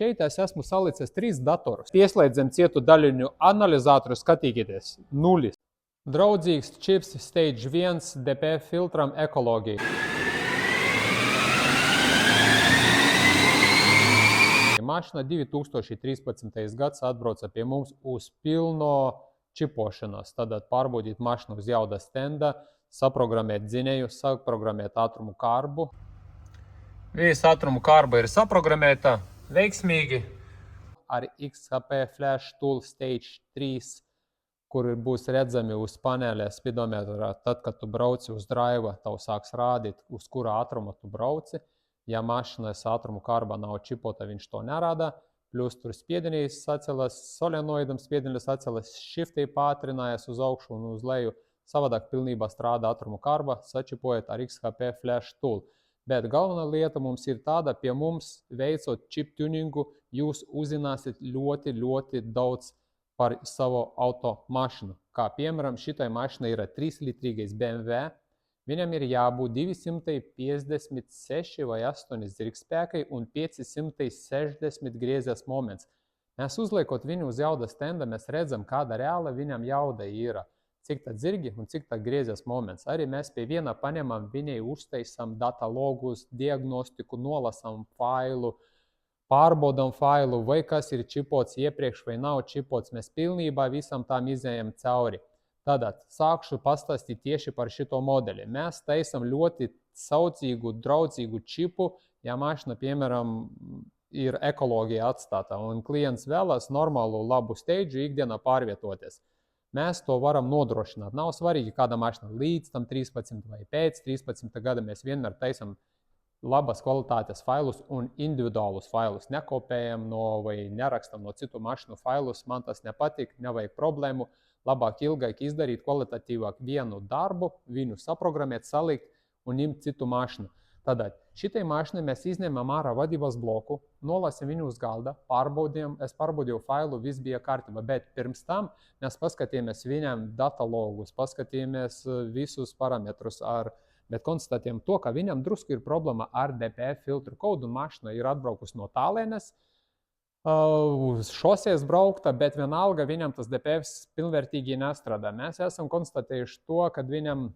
Šeit es esmu salicis 3 datorus. Pieslēdzam cietu daļiņu analizatoru, skatīties 0. Draudzīgs čips Stage 1 DPF filtram ekoloģija. Mašina 2013. gads atbrauca pie mums uz pilno čipošanos. Tad pārbaudīt mašinu uz jauda stenda, saprogrammēt dzinēju, saprogrammēt ātrumu karbu. Visa ātrumu karba ir saprogrammēta veiksmīgi ar XHP Flash Tool Stage 3, kur būs redzami uz panelē spidometrā. Tad, kad tu brauci uz drive, tev sāks rādīt, uz kura ātruma tu brauci. Ja mašinas ātrumu karba nav čipota, viņš to nerāda. Plus tur spiedinīs sacelas, solenoidam spiedinis sacelas, shiftī pātrinājās uz augšu un uz leju. Savādāk pilnībā strādā ātrumu karba, sačipojot ar XHP Flash Tool. Bet galvenā lieta mums ir tāda, pie mums veicot chip tuningu, jūs uzzināsiet ļoti daudz par savu automašinu. Kā piemēram, šitai mašinai ir 3-litrīgais BMW, viņam ir jābūt 256 vai 8 zirgspēkai un 560 griezes moments. Mēs uzliekot viņu uz jauda stenda, mēs redzam, kāda reāla viņam jauda ir. Cik tā zirgi un cik tā griezes moments. Arī mēs pie viena paņemam viņai uztaisam datalogus, diagnostiku, nolasam failu, pārbaudam failu, vai kas ir čipots iepriekš vai nav čipots. Mēs pilnībā visam tām izējam cauri. Tātad sākšu pastāstīt tieši par šito modeli. Mēs taisam ļoti saucīgu, draudzīgu čipu, ja mašina, piemēram, ir ekoloģija atstāta un klients vēlas normālu labu steidžu ikdienā pārvietoties. Mēs to varam nodrošināt. Nav svarīgi, kāda mašina līdz tam 13 vai pēc 13 gada. Mēs vienmēr taisam labas kvalitātes failus un individuālus failus. Nekopējam vai nerakstam no citu mašinu failus. Man tas nepatīk, nevajag problēmu. Labāk ilgāk izdarīt kvalitatīvāk vienu darbu, viņu saprogrammēt, salikt un ņemt citu mašinu. Tātad šitai mašinai mēs izņemam ārā vadības bloku, nolasim viņu uz galda, es pārbaudīju failu, viss bija kārtībā, bet pirms tam mēs paskatījāmies viņam datalogus, paskatījāmies visus parametrus, bet konstatējam to, ka viņam drusku ir problēma ar DPF filtru kodu, un mašina ir atbraukusi no tālienes, uz šosies braukta, bet vienalga viņam tas DPF pilnvērtīgi nestrādā. Mēs esam konstatējuši to, ka viņam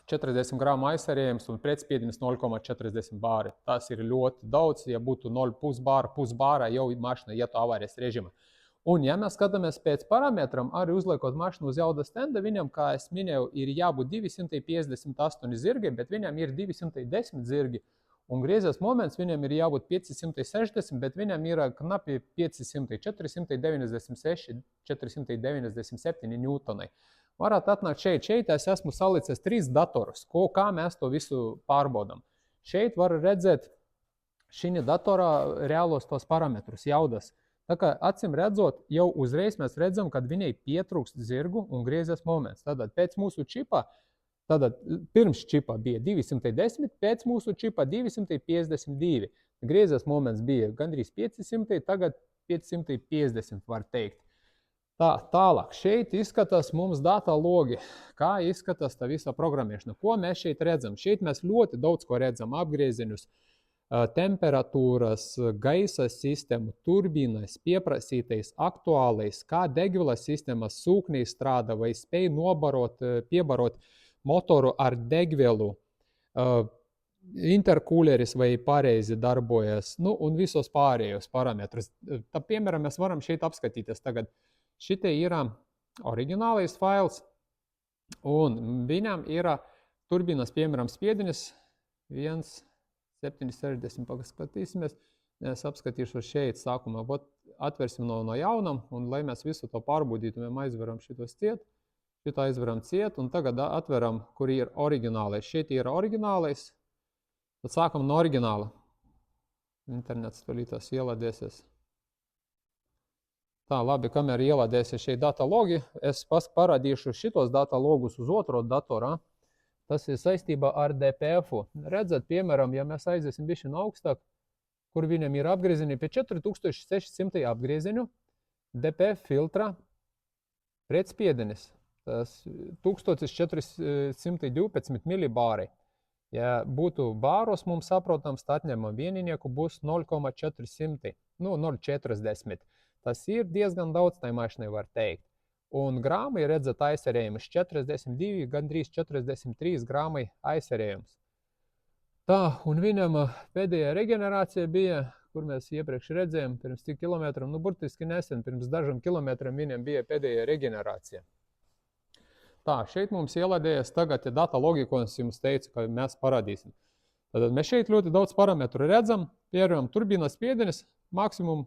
40 gramu aizsarījums un pretspiediens 0,40 bāri. Tas ir ļoti daudz, ja būtu 0,5 bāra, pusbāra jau mašina ietu avārijas režimā. Un ja mēs skatāmies pēc parametram, arī uzliekot mašinu uz jauda stenda, viņam, kā es minēju, ir jābūt 258 zirgi, bet viņam ir 210 zirgi. Un griezes moments viņam ir jābūt 560, bet viņam ir knapi 500, 496, 497 ņūtonai. Varat atnākt šeit es esmu salicis 3 datorus, kā mēs to visu pārbaudam. Šeit var redzēt šī datorā reālos tos parametrus, jaudas. Tā kā acīm redzot, jau uzreiz mēs redzam, kad viņai pietrūkst zirgu un griezes moments. Tātad pēc mūsu čipa, pirms čipa bija 210, pēc mūsu čipa 252. Griezes moments bija gandrīz 500, tagad 550 var teikt. Tālāk, šeit izskatās mums datalogi, kā izskatās tā visa programmēšana. Ko mēs šeit redzam? Šeit mēs ļoti daudz ko redzam, apgriezienus, temperatūras, gaisa sistēmu, turbīnas, pieprasītais, aktuālais, kā degvielas sistēmas sūknī strādā vai spēj piebarot motoru ar degvielu, interkūleris vai pareizi darbojas, un visos pārējos parametrus. Tā, piemēram, mēs varam šeit apskatīties tagad. Šitai ir oriģinālais fails, un viņam ir turbīnas, piemēram, spiedinis 1,760, pagaskatīsimies. Es apskatīšu šeit sākumā, atversim no jaunam, un lai mēs visu to pārbaudītu, mēs aizveram šitos ciet, šitā aizveram ciet, un tagad atveram, kur ir oriģinālais. Šeit ir oriģinālais, tad sākam no oriģināla. Internets tolītās ielādēsies. Tā, labi, kamēr ielādēsies šeit datalogi, es parādīšu šitos datalogus uz otro datorā. Tas ir saistībā ar DPF-u. Redzat, piemēram, ja mēs aiziesim bišķiņ augstāk, kur viņam ir apgriezieni pie 4600 apgrieziņu, DPF filtra pretspiedenis, tas 1412 millibāri. Ja būtu bāros mums saprotams, tad atņemam vieninieku būs 0,400. 0,40. Tas ir diezgan daudz tai mašinai, var teikt. Un grāmai, redzat, aizsarējums 42, gandrīz 43 grāmai aizsarējums. Tā, un viņam pēdējā reģenerācija bija, kur mēs iepriekš redzējām, pirms cik kilometram, burtiski nesen, pirms dažam kilometram viņam bija pēdējā reģenerācija. Tā, šeit mums ieladējas tagad data logika, ko es jums teicu, ka mēs parādīsim. Tad mēs šeit ļoti daudz parametru redzam. Piemēram, turbīnas spiediens maksimum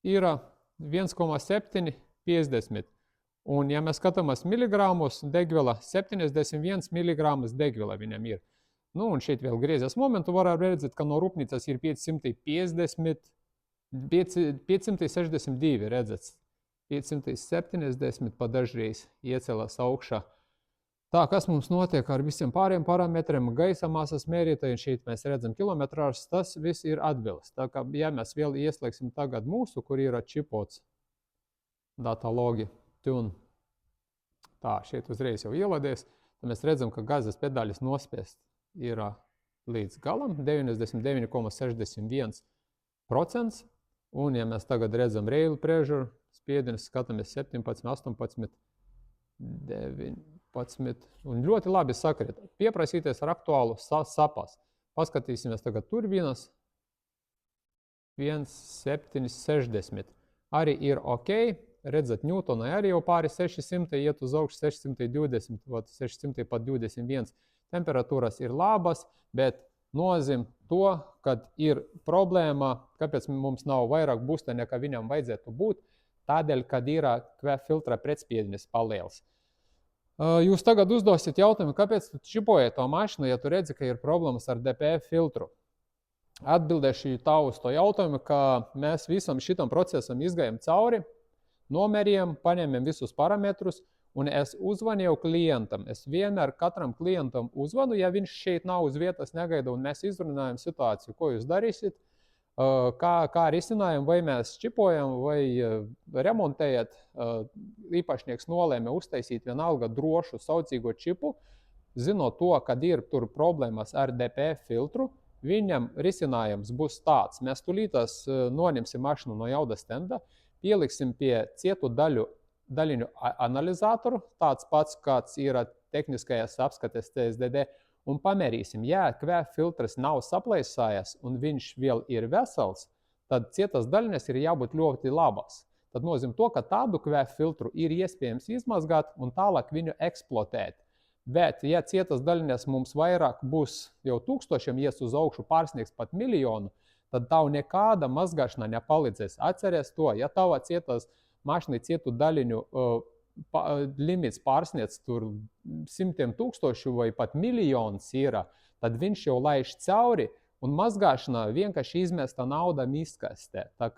ir 1,750. Un, ja mēs skatāmies miligrāmus degviela, 71 miligrāmus degviela viņam ir. Un šeit vēl griezes momentu var redzēt, ka no rūpnīcas ir 562 redzēts. 570 pa dažreiz iecelas augšā. Tā, kas mums notiek ar visiem pāriem parametriem, gaisa masas mērītāji, šeit mēs redzam kilometrāžas, tas viss ir atbilst. Tā kā, ja mēs vēl ieslēgsim tagad mūsu, kur ir čipots data logi, tune. Tā, šeit uzreiz jau ieladies, tad mēs redzam, ka gazas pedāļas nospiest ir līdz galam, 99,61%. Un, ja mēs tagad redzam rail pressure, spiediens, skatāmies 17, 18, 19, un ļoti labi sakrit. Pieprasīties ar aktuālu sapas. Paskatīsimies tagad turbīnas. 1,760. Arī ir ok. Redzat, Newtonai arī jau pāri 600, iet uz augšu 620, 621. Temperatūras ir labas, bet nozīm to, kad ir problēma, kāpēc mums nav vairāk busta, nekā viņam vajadzētu būt, tādēļ, kad ir QF filtra pretspiediens paliels. Jūs tagad uzdosiet jautājumu, kāpēc tu čipoji to mašinu, ja tu redzi, ka ir problēmas ar DPF filtru. Atbildēšu tā uz to jautājumu, ka mēs visam šitam procesam izgājam cauri, nomērījām, paņēmām visus parametrus, un es uzvanīju klientam. Es vienmēr katram klientam uzvanu, ja viņš šeit nav uz vietas negaida, un mēs izrunājam situāciju, ko jūs darīsiet, kā risinājam, vai mēs čipojam, vai remontējat. Īpašnieks nolēma uztaisīt vienalga drošu saucīgo čipu, zinot to, kad ir tur problēmas ar DPF filtru, viņam risinājums būs tāds. Mēs tulītās noņemsim mašinu no jauda stenda, pieliksim pie cietu daļiņu analizatoru, tāds pats, kāds ir tehniskajās apskates TSDD, un pamērīsim, ja QF filtrs nav saplēsājies un viņš vēl ir vesels, tad cietas daļiņas ir jābūt ļoti labas. Tad nozīm to, ka tādu QF filtru ir iespējams izmazgāt un tālāk viņu eksploatēt. Bet, ja cietas daļiņas mums vairāk būs jau tūkstošiem, ies uz augšu pārsniegs pat miljonu, tad tavu nekāda mazgāšana nepalīdzēs. Atceries to, ja tava cietas mašinai cietu daļiņu limits pārsniedz tur 100 000 vai pat miljonus ir, tad viņš jau laiž cauri un mazgāšanā vienkārši izmesta nauda miskastē. Tā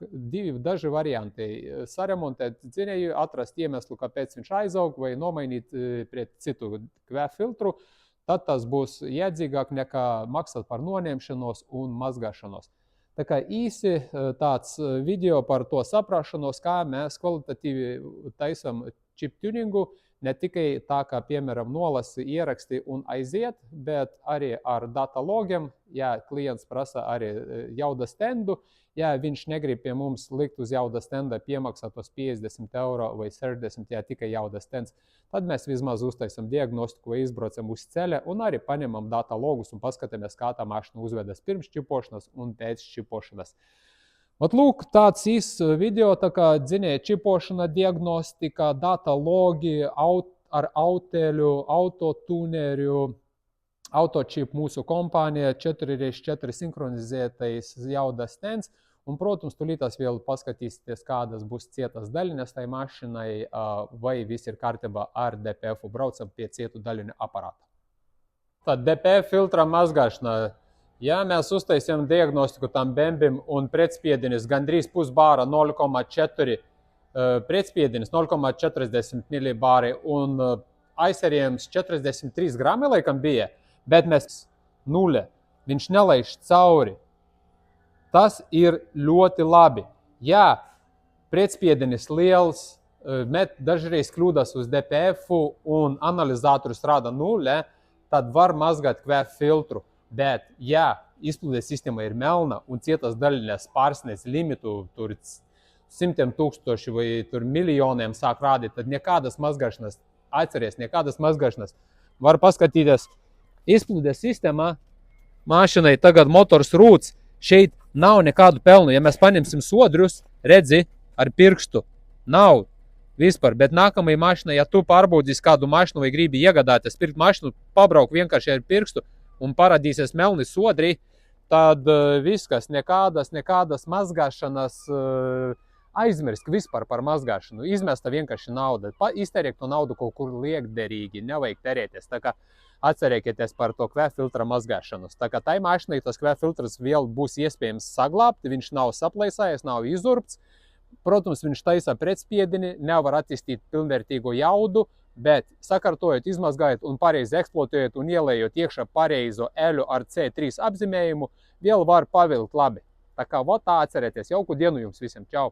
daži varianti - saremontēt dzinēju, atrast iemeslu, kāpēc viņš aizaug vai nomainīt pret citu QF filtru, tad tas būs jēdzīgāk nekā maksāt par noņemšanos un mazgāšanos. Tā kā īsi tāds video par to saprašanos, kā mēs kvalitatīvi taisam chip tuningu, ne tikai tā, kā, piemēram, nolasi, ieraksti un aiziet, bet arī ar data logiem, ja klients prasa arī jauda stendu, ja viņš negrib pie mums likt uz jauda stenda piemaksāt tos 50 eiro vai 60, ja tikai jauda stends, tad mēs vismaz uztaisam diagnostiku vai izbraucam uz ceļa un arī paņemam data logus un paskatāmies, kā tā mašina uzvedas pirms čipošanas un pēc čipošanas. Lūk, tāds īsts video, tā kā dzinēja čipošana, diagnostika, data logi ar auteļu, autotuneru, autočip mūsu kompānija, 4x4 sinhronizētais jauda stends. Un, protams, tulītās vēl paskatīsieties, kādas būs cietas daļiņas tai mašinai, vai viss ir kārtībā ar DPF-u. Braucam pie cietu daļiņu aparāta. Tad DPF filtra mazgāšana. Ja mēs uztaisījām diagnostiku tam bembim un pretspiediens gandrīz pusbāra 0,4 pretspiediens 0,40 millibāri un aizsarījums 43 grami laikam bija, bet mēs nulle. Viņš nelaiž cauri. Tas ir ļoti labi. Ja pretspiediens liels, met dažreiz kļūdas uz DPF-u un analizators rāda nulle, tad var mazgāt QF filtru. Bet, ja izplūdes sistēma ir melna un cietas daļiņas pārsniedz limitu, tur 100 000 vai tur miljoniem sāk rādīt, tad nekādas mazgāšanas, atceries, nekādas mazgāšanas. Var paskatīties izplūdes sistēmā, mašinai tagad motors rūc, šeit nav nekādu pelnu. Ja mēs paņemsim sodrus, redzi, ar pirkstu, nav vispār, bet nākamajai mašinai, ja tu pārbaudīsi kādu mašinu vai gribi iegādāties pirkt mašinu, pabrauk vienkārši ar pirkstu un parādīsies melni sodri, tad viss, kas nekādas mazgāšanas, aizmirst vispār par mazgāšanu, izmesta vienkārši nauda, izteriek to naudu kaut kur liekderīgi, nevajag terēties, tā kā atcerēkieties par to kvēfiltra mazgāšanos. Tā kā tai mašinai tas kvēfiltrs vēl būs iespējams saglābt, viņš nav saplaisājies, nav izurbts. Protams, viņš taisa pretspiedini, nevar attīstīt pilnvērtīgu jaudu, bet sakārtojot, izmazgājot un pareizi eksploatējot un ielējot iekšā pareizo eļu ar C3 apzīmējumu, vēl var pavilkt labi. Tā kā tā atcerieties. Jauku dienu jums visiem. Čau!